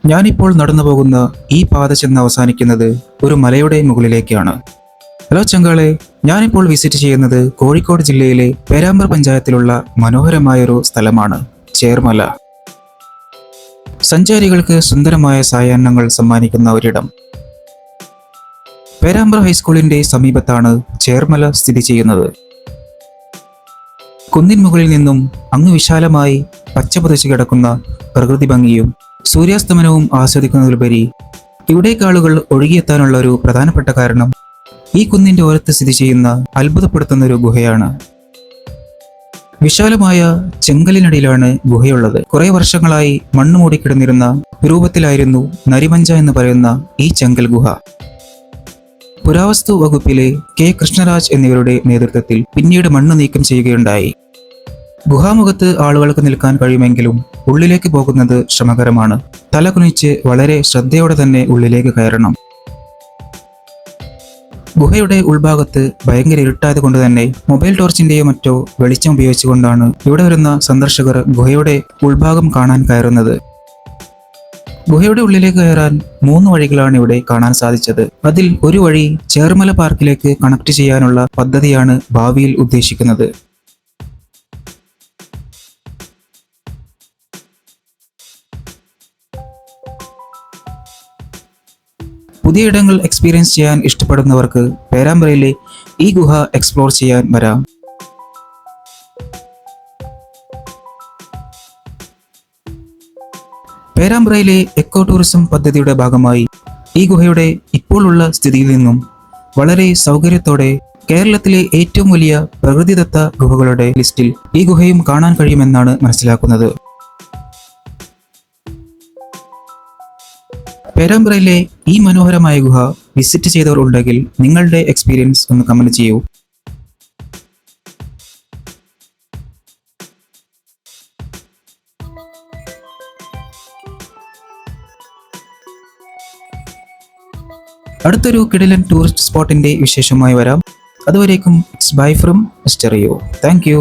ഞാനിപ്പോൾ നടന്നു പോകുന്ന ഈ പാത ചെന്ന് അവസാനിക്കുന്നത് ഒരു മലയുടെ മുകളിലേക്കാണ്. ഹലോ ചങ്കാളെ, ഞാനിപ്പോൾ വിസിറ്റ് ചെയ്യുന്നത് കോഴിക്കോട് ജില്ലയിലെ പേരാമ്പ്ര പഞ്ചായത്തിലുള്ള മനോഹരമായൊരു സ്ഥലമാണ് ചേർമല. സഞ്ചാരികൾക്ക് സുന്ദരമായ സായാഹ്നങ്ങൾ സമ്മാനിക്കുന്ന ഒരിടം. പേരാമ്പ്ര ഹൈസ്കൂളിന്റെ സമീപത്താണ് ചേർമല സ്ഥിതി ചെയ്യുന്നത്. കുന്നിൻ മുകളിൽ നിന്നും അങ്ങ് വിശാലമായി പച്ചപുതച്ച് കിടക്കുന്ന പ്രകൃതി ഭംഗിയും സൂര്യാസ്തമനവും ആസ്വദിക്കുന്നതിലുപരി ഇവിടേക്ക് ആളുകൾ ഒഴുകിയെത്താനുള്ള ഒരു പ്രധാനപ്പെട്ട കാരണം ഈ കുന്നിന്റെ ഓരത്ത് സ്ഥിതി ചെയ്യുന്ന അത്ഭുതപ്പെടുത്തുന്ന ഒരു ഗുഹയാണ്. വിശാലമായ ചെങ്കലിനടിയിലാണ് ഗുഹയുള്ളത്. കുറെ വർഷങ്ങളായി മണ്ണ് മൂടിക്കിടന്നിരുന്ന രൂപത്തിലായിരുന്നു നരിമഞ്ച എന്ന് പറയുന്ന ഈ ചെങ്കൽ ഗുഹ. പുരാവസ്തു വകുപ്പിലെ കെ കൃഷ്ണരാജ് എന്നിവരുടെ നേതൃത്വത്തിൽ പിന്നീട് മണ്ണ് നീക്കം ചെയ്യുകയുണ്ടായി. ഗുഹാമുഖത്ത് ആളുകൾക്ക് നിൽക്കാൻ കഴിയുമെങ്കിലും ഉള്ളിലേക്ക് പോകുന്നത് ശ്രമകരമാണ്. തല കുനിച്ച് വളരെ ശ്രദ്ധയോടെ തന്നെ ഉള്ളിലേക്ക് കയറണം. ഗുഹയുടെ ഉൾഭാഗത്ത് ഭയങ്കര ഇരുട്ടായത് കൊണ്ട് തന്നെ മൊബൈൽ ടോർച്ചിന്റെയോ മറ്റോ വെളിച്ചം ഉപയോഗിച്ചുകൊണ്ടാണ് ഇവിടെ വരുന്ന സന്ദർശകർ ഗുഹയുടെ ഉൾഭാഗം കാണാൻ കയറുന്നത്. ഗുഹയുടെ ഉള്ളിലേക്ക് കയറാൻ 3 വഴികളാണ് ഇവിടെ കാണാൻ സാധിച്ചത്. അതിൽ ഒരു വഴി ചേർമല പാർക്കിലേക്ക് കണക്ട് ചെയ്യാനുള്ള പദ്ധതിയാണ് ഭാവിയിൽ ഉദ്ദേശിക്കുന്നത്. പുതിയ ഇടങ്ങൾ എക്സ്പീരിയൻസ് ചെയ്യാൻ ഇഷ്ടപ്പെടുന്നവർക്ക് പേരാമ്പ്രയിലെ ഈ ഗുഹ എക്സ്പ്ലോർ ചെയ്യാൻ വരാം. പേരാമ്പ്രയിലെ എക്കോ ടൂറിസം പദ്ധതിയുടെ ഭാഗമായി ഈ ഗുഹയുടെ ഇപ്പോഴുള്ള സ്ഥിതിയിൽ നിന്നും വളരെ സൗകര്യത്തോടെ കേരളത്തിലെ ഏറ്റവും വലിയ പ്രകൃതിദത്ത ഗുഹകളുടെ ലിസ്റ്റിൽ ഈ ഗുഹയും കാണാൻ കഴിയുമെന്നാണ് മനസ്സിലാക്കുന്നത്. പേരാമ്പ്രയിലെ ഈ മനോഹരമായ ഗുഹ വിസിറ്റ് ചെയ്തവർ ഉണ്ടെങ്കിൽ നിങ്ങളുടെ എക്സ്പീരിയൻസ് ഒന്ന് കമന്റ് ചെയ്യൂ. അടുത്തൊരു കിടിലൻ ടൂറിസ്റ്റ് സ്പോട്ടിന്റെ വിശേഷമായി വരാം. അതുവരേക്കും it's bye from mister U. Thank U.